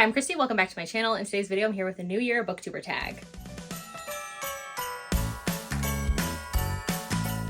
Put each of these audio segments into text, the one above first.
I'm Christy, welcome back to my channel. In today's video, I'm here with a New Year Booktuber tag.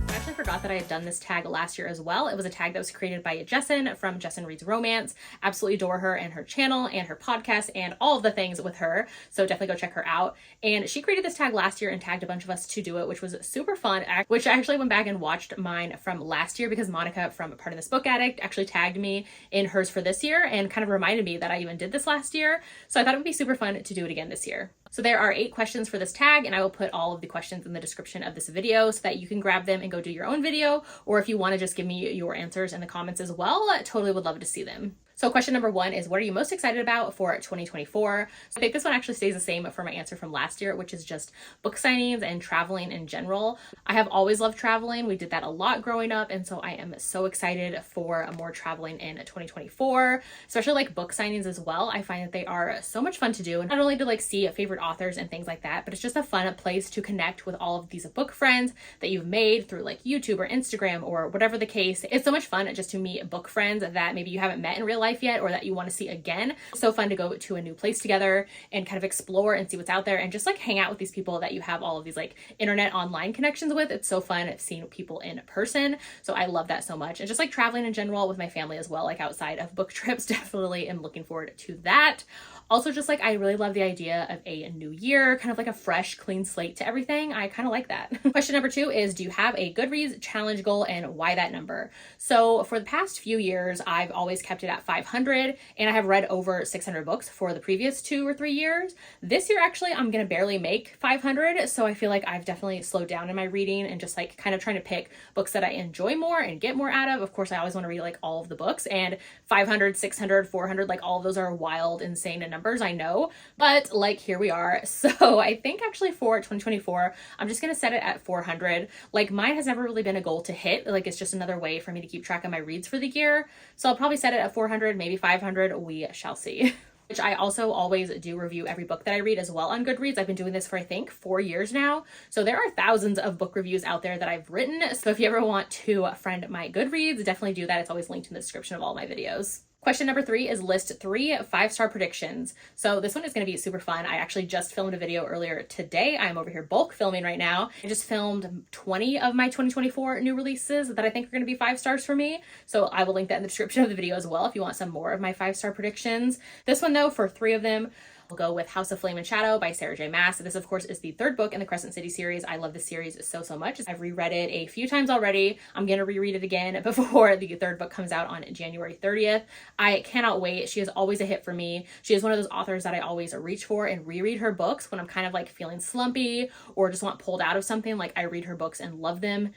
I forgot that I had done this tag last year as well. It was a tag that was created by Jessin from Jessin Reads Romance. Absolutely adore her and her channel and her podcast and all of the things with her. So definitely go check her out. And she created this tag last year and tagged a bunch of us to do it, which was super fun. Which I actually went back and watched mine from last year because Monica from Pardon This Book Addict actually tagged me in hers for this year and kind of reminded me that I even did this last year. So I thought it would be super fun to do it again this year. So there are 8 questions for this tag, and I will put all of the questions in the description of this video so that you can grab them and go do your own video, or if you want to just give me your answers in the comments as well, I totally would love to see them. So question number 1 is, what are you most excited about for 2024? So I think this one actually stays the same for my answer from last year, which is just book signings and traveling in general. I have always loved traveling. We did that a lot growing up, and so I am so excited for more traveling in 2024, especially like book signings as well. I find that they are so much fun to do, and not only to like see favorite authors and things like that, but it's just a fun place to connect with all of these book friends that you've made through like YouTube or Instagram or whatever the case. It's so much fun just to meet book friends that maybe you haven't met in real life yet or that you want to see again. It's so fun to go to a new place together and kind of explore and see what's out there and just like hang out with these people that you have all of these like internet online connections with. It's so fun seeing people in person. So I love that so much. And just like traveling in general with my family as well, like outside of book trips, definitely am looking forward to that. Also, just like I really love the idea of a new year, kind of like a fresh, clean slate to everything. I kind of like that. Question number 2 is, do you have a Goodreads challenge goal and why that number? So for the past few years, I've always kept it at 500 and I have read over 600 books for the previous 2 or 3 years. This year, actually, I'm going to barely make 500. So I feel like I've definitely slowed down in my reading and just like kind of trying to pick books that I enjoy more and get more out of. Of course, I always want to read like all of the books, and 500, 600, 400, like all of those are wild, insane numbers, I know, but like here we are. So I think actually for 2024, I'm just gonna set it at 400. Like mine has never really been a goal to hit, like it's just another way for me to keep track of my reads for the year. So I'll probably set it at 400, maybe 500, we shall see. Which I also always do review every book that I read as well on Goodreads. I've been doing this for I think 4 years now. So there are thousands of book reviews out there that I've written. So if you ever want to friend my Goodreads, definitely do that. It's always linked in the description of all my videos. Question number 3 is list 3 5-star predictions. So this one is going to be super fun. I actually just filmed a video earlier today. I'm over here bulk filming right now. I just filmed 20 of my 2024 new releases that I think are going to be 5 stars for me. So I will link that in the description of the video as well if you want some more of my 5-star predictions. This one though, for 3 of them, we'll go with House of Flame and Shadow by Sarah J. Maas. This, of course, is the 3rd book in the Crescent City series. I love this series so much. I've reread it a few times already. I'm going to reread it again before the 3rd book comes out on January 30th. I cannot wait. She is always a hit for me. She is one of those authors that I always reach for and reread her books when I'm kind of like feeling slumpy or just want pulled out of something. Like I read her books and love them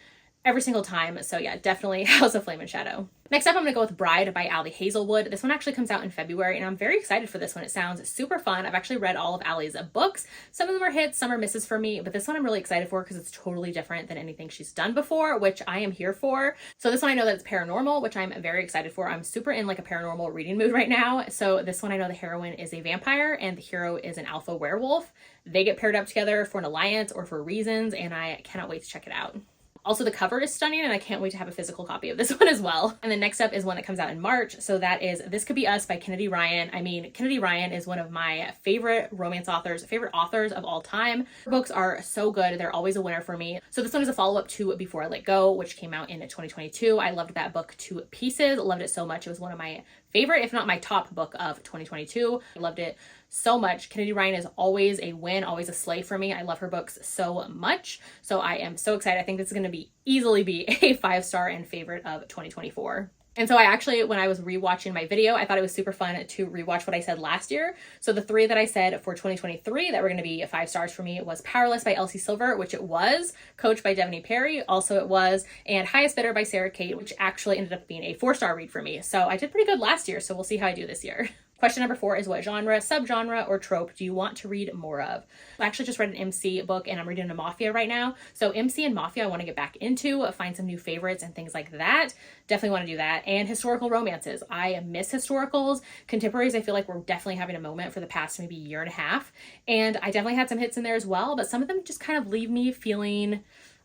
every single time. So yeah, definitely House of Flame and Shadow. Next up, I'm going to go with Bride by Ali Hazelwood. This one actually comes out in February, and I'm very excited for this one. It sounds super fun. I've actually read all of Ali's books. Some of them are hits, some are misses for me, but this one I'm really excited for because it's totally different than anything she's done before, which I am here for. So this one I know that it's paranormal, which I'm very excited for. I'm super in like a paranormal reading mood right now. So this one I know the heroine is a vampire and the hero is an alpha werewolf. They get paired up together for an alliance or for reasons, and I cannot wait to check it out. Also, the cover is stunning, and I can't wait to have a physical copy of this one as well. And then next up is one that comes out in March. So that is This Could Be Us by Kennedy Ryan. I mean, Kennedy Ryan is one of my favorite romance authors, favorite authors of all time. Her books are so good. They're always a winner for me. So this one is a follow-up to Before I Let Go, which came out in 2022. I loved that book to pieces. Loved it so much. It was one of my favorite, if not my top book of 2022. I loved it so much. Kennedy Ryan is always a win, always a slay for me. I love her books so much. So I am so excited. I think this is going to easily be a 5-star and favorite of 2024. And so I actually, when I was rewatching my video, I thought it was super fun to rewatch what I said last year. So the 3 that I said for 2023 that were going to be 5 stars for me was Powerless by Elsie Silver, which it was, Coach by Devanny Perry, also it was, and Highest Bidder by Sarah Kate, which actually ended up being a 4-star read for me. So I did pretty good last year, so we'll see how I do this year. Question number 4 is, what genre, subgenre, or trope do you want to read more of? I actually just read an MC book and I'm reading a Mafia right now. So MC and Mafia I want to get back into, find some new favorites and things like that. Definitely want to do that. And historical romances. I miss historicals. Contemporaries, I feel like we're definitely having a moment for the past maybe year and a half. And I definitely had some hits in there as well, but some of them just kind of leave me feeling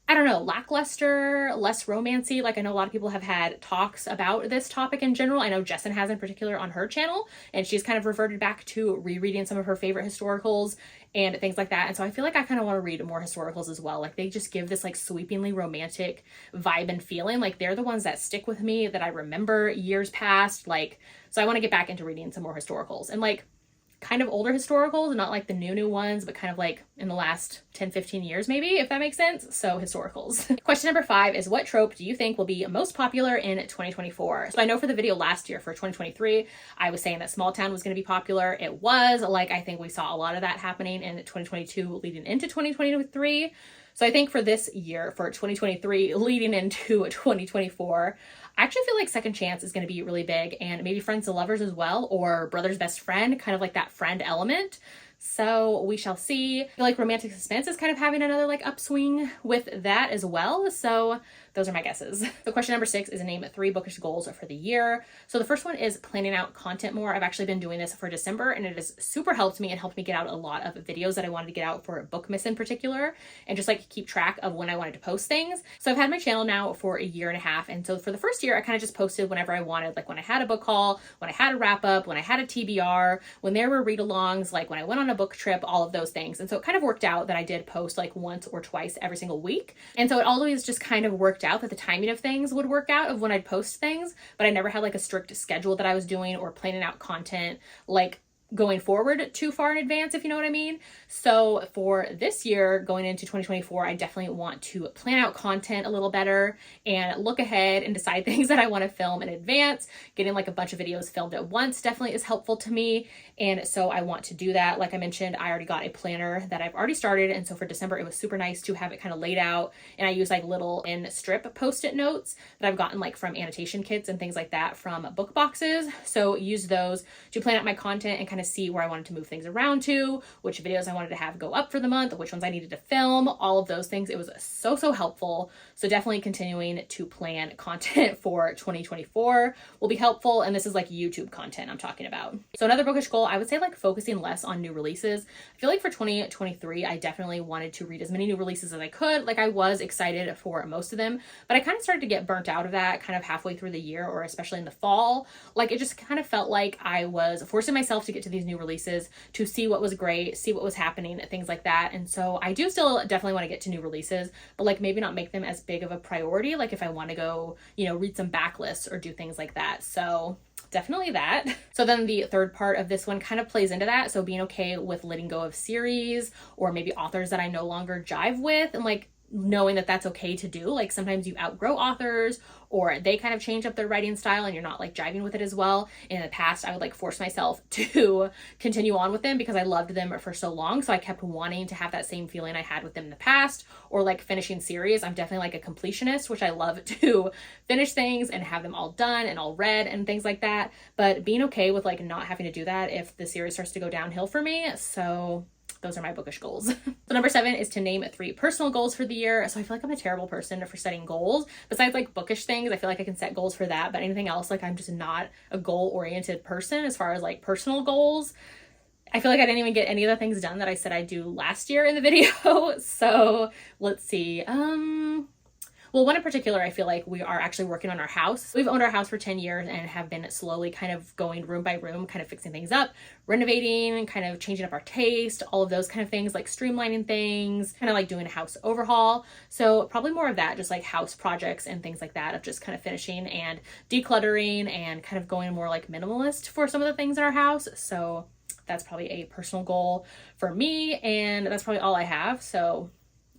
I don't know, lackluster, less romancy. Like I know a lot of people have had talks about this topic in general. I know Jessin has in particular on her channel, and she's kind of reverted back to rereading some of her favorite historicals and things like that. And so I feel like I kind of want to read more historicals as well. Like they just give this like sweepingly romantic vibe and feeling. Like they're the ones that stick with me, that I remember years past. Like, so I want to get back into reading some more historicals, and like kind of older historicals, not like the new ones, but kind of like in the last 10-15 years maybe, if that makes sense. So historicals. Question number 5 is, what trope do you think will be most popular in 2024? So I know for the video last year for 2023, I was saying that small town was going to be popular. It was. Like I think we saw a lot of that happening in 2022 leading into 2023. So I think for this year, for 2023 leading into 2024, I actually feel like Second Chance is going to be really big, and maybe Friends to Lovers as well, or Brother's Best Friend, kind of like that friend element. So we shall see. I feel like Romantic Suspense is kind of having another like upswing with that as well. So those are my guesses. So question number 6 is to name 3 bookish goals for the year. So the first one is planning out content more. I've actually been doing this for December, and it has super helped me and helped me get out a lot of videos that I wanted to get out for Bookmas in particular, and just like keep track of when I wanted to post things. So I've had my channel now for a year and a half. And so for the first year, I kind of just posted whenever I wanted, like when I had a book haul, when I had a wrap up, when I had a TBR, when there were read alongs, like when I went on a book trip, all of those things. And so it kind of worked out that I did post like once or twice every single week. And so it always just kind of worked out that the timing of things would work out of when I'd post things, but I never had like a strict schedule that I was doing or planning out content like going forward too far in advance, if you know what I mean. So for this year, going into 2024, I definitely want to plan out content a little better and look ahead and decide things that I want to film in advance. Getting like a bunch of videos filmed at once definitely is helpful to me. And so I want to do that. Like I mentioned, I already got a planner that I've already started. And so for December, it was super nice to have it kind of laid out. And I use like little in strip post-it notes that I've gotten like from annotation kits and things like that from book boxes. So use those to plan out my content and kind of see where I wanted to move things around to, which videos I wanted to have go up for the month, which ones I needed to film, all of those things. It was so helpful. So definitely continuing to plan content for 2024 will be helpful. And this is like YouTube content I'm talking about. So another bookish goal, I would say like focusing less on new releases. I feel like for 2023, I definitely wanted to read as many new releases as I could. Like I was excited for most of them, but I kind of started to get burnt out of that kind of halfway through the year, or especially in the fall. Like it just kind of felt like I was forcing myself to get to these new releases to see what was great, see what was happening, things like that. And so I do still definitely want to get to new releases, but like maybe not make them as big of a priority. Like if I want to go, you know, read some backlists or do things like that. So definitely that. So then the third part of this one kind of plays into that. So being okay with letting go of series or maybe authors that I no longer jive with, and like knowing that that's okay to do. Like sometimes you outgrow authors or they kind of change up their writing style and you're not like jiving with it as well. In the past, I would like force myself to continue on with them because I loved them for so long. So I kept wanting to have that same feeling I had with them in the past, or like finishing series. I'm definitely like a completionist, which I love to finish things and have them all done and all read and things like that. But being okay with like not having to do that if the series starts to go downhill for me. So those are my bookish goals. So number 7 is to name 3 personal goals for the year. So I feel like I'm a terrible person for setting goals. Besides like bookish things, I feel like I can set goals for that, but anything else, like I'm just not a goal-oriented person as far as like personal goals. I feel like I didn't even get any of the things done that I said I'd do last year in the video. So let's see. Well, one in particular, I feel like we are actually working on our house. We've owned our house for 10 years and have been slowly kind of going room by room, kind of fixing things up, renovating, kind of changing up our taste, all of those kind of things, like streamlining things, kind of like doing a house overhaul. So probably more of that, just like house projects and things like that, of just kind of finishing and decluttering and kind of going more like minimalist for some of the things in our house. So that's probably a personal goal for me, and that's probably all I have. So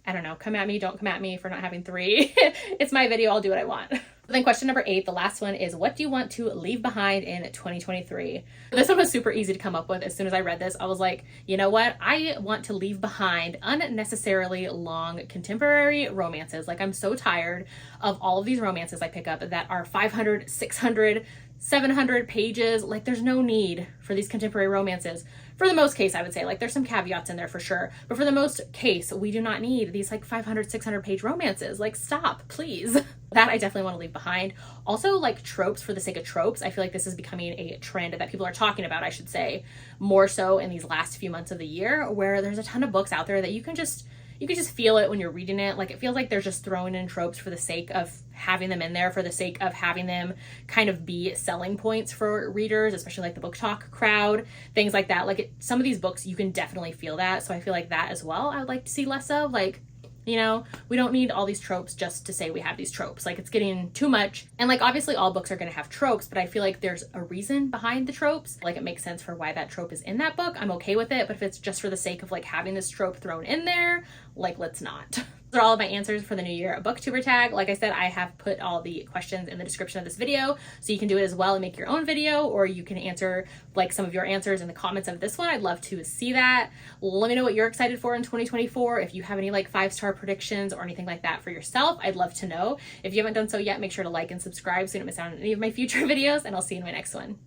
I don't know, come at me, don't come at me for not having 3. It's my video, I'll do what I want. Then question number 8, the last one, is what do you want to leave behind in 2023? This one was super easy to come up with. As soon as I read this, I was like, you know what? I want to leave behind unnecessarily long contemporary romances. Like I'm so tired of all of these romances I pick up that are 500, 600, 700 pages. Like there's no need for these contemporary romances. For the most case, I would say, like there's some caveats in there for sure, but for the most case, we do not need these like 500, 600 page romances. Like stop, please. That I definitely want to leave behind. Also, like tropes for the sake of tropes. I feel like this is becoming a trend that people are talking about, I should say, more so in these last few months of the year, where there's a ton of books out there that you can you can just feel it when you're reading it. Like, it feels like they're just throwing in tropes for the sake of having them in there, for the sake of having them kind of be selling points for readers, especially like the book talk crowd, things like that. Like, some of these books, you can definitely feel that. So I feel like that as well, I would like to see less of. Like, you know, we don't need all these tropes just to say we have these tropes. Like, it's getting too much. And like, obviously all books are going to have tropes, but I feel like there's a reason behind the tropes. Like, it makes sense for why that trope is in that book. I'm okay with it. But if it's just for the sake of like having this trope thrown in there, like, let's not. Those are all of my answers for the New Year Booktuber tag. Like I said, I have put all the questions in the description of this video, so you can do it as well and make your own video, or you can answer like some of your answers in the comments of this one. I'd love to see that. Let me know what you're excited for in 2024. If you have any like 5-star predictions or anything like that for yourself, I'd love to know. If you haven't done so yet, make sure to like and subscribe so you don't miss out on any of my future videos, and I'll see you in my next one.